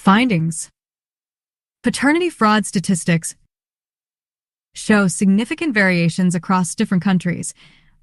Findings. Paternity fraud statistics show significant variations across different countries,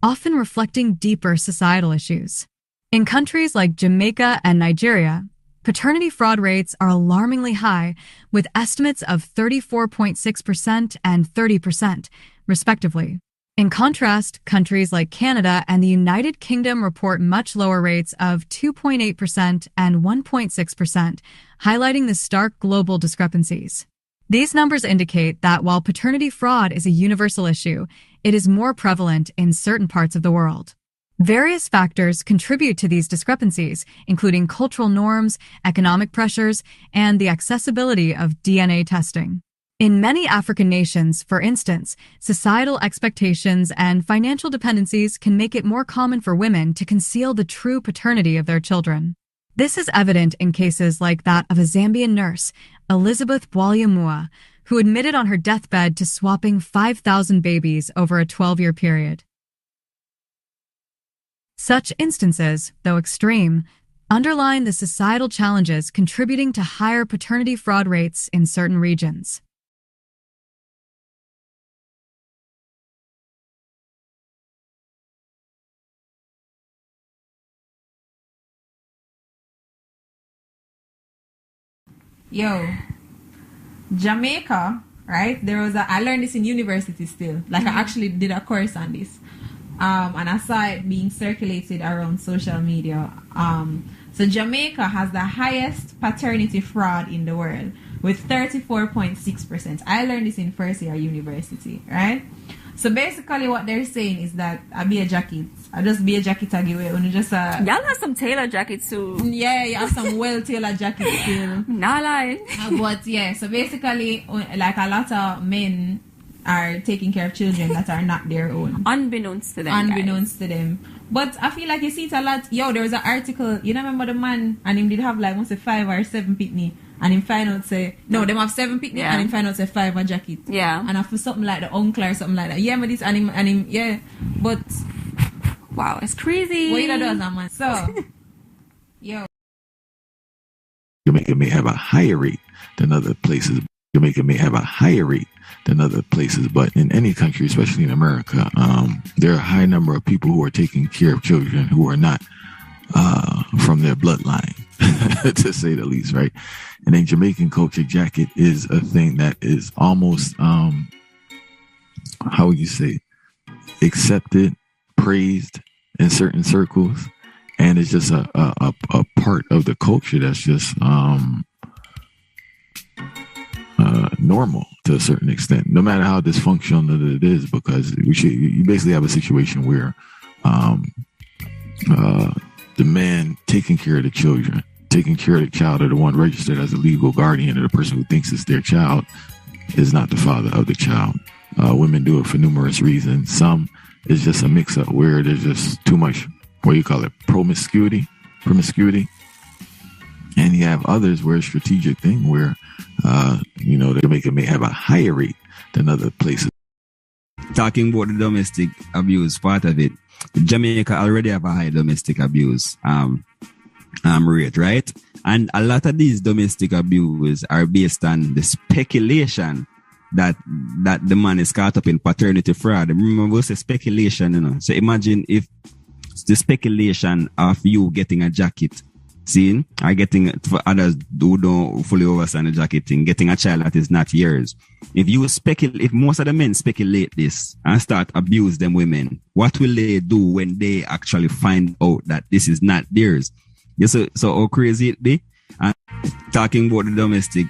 often reflecting deeper societal issues. In countries like Jamaica and Nigeria, paternity fraud rates are alarmingly high, with estimates of 34.6% and 30%, respectively. In contrast, countries like Canada and the United Kingdom report much lower rates of 2.8% and 1.6%, highlighting the stark global discrepancies. These numbers indicate that while paternity fraud is a universal issue, it is more prevalent in certain parts of the world. Various factors contribute to these discrepancies, including cultural norms, economic pressures, and the accessibility of DNA testing. In many African nations, for instance, societal expectations and financial dependencies can make it more common for women to conceal the true paternity of their children. This is evident in cases like that of a Zambian nurse, Elizabeth Bwalyamua, who admitted on her deathbed to swapping 5,000 babies over a 12-year period. Such instances, though extreme, underline the societal challenges contributing to higher paternity fraud rates in certain regions. Jamaica, right? I learned this in university still. I actually did a course on this. And I saw it being circulated around social media. So Jamaica has the highest paternity fraud in the world with 34.6%. I learned this in first year university, right? So basically what they're saying is that I be a jacket. I just be a jacket I give away. Y'all have some tailor jackets too. Yeah, you have some well-tailored jackets still. Not lying. But yeah, so basically like a lot of men are taking care of children that are not their own. Unbeknownst to them. But I feel like you see it a lot. There was an article, you remember the man and him did have must say 5 or 7 pitney. And him find out say, no, them have 7 pitney and him find out say 5 a jacket. Yeah. And I feel something like the uncle or something like that. Yeah, but this and him, yeah. But wow, it's crazy. What you do as a man? So, Jamaica may have a higher rate than other places. But in any country, especially in America, there are a high number of people who are taking care of children who are not from their bloodline, to say the least, right? And in Jamaican culture, jacket is a thing that is almost, how would you say, accepted, praised in certain circles, and it's just a part of the culture that's just normal to a certain extent, no matter how dysfunctional it is, because you basically have a situation where the man taking care of the children, taking care of the child, or the one registered as a legal guardian, or the person who thinks it's their child, is not the father of the child. Women do it for numerous reasons. Some is just a mix-up where there's just too much, promiscuity. And you have others where it's a strategic thing where, Jamaica may have a higher rate than other places. Talking about the domestic abuse part of it, Jamaica already have a high domestic abuse rate, right? And a lot of these domestic abuse are based on the speculation that the man is caught up in paternity fraud. Remember, it's a speculation, So imagine if the speculation of you getting a jacket, or getting, for others who don't fully understand the jacket thing, getting a child that is not yours. If most of the men speculate this and start abuse them women, what will they do when they actually find out that this is not theirs? So how crazy it be? And talking about the domestic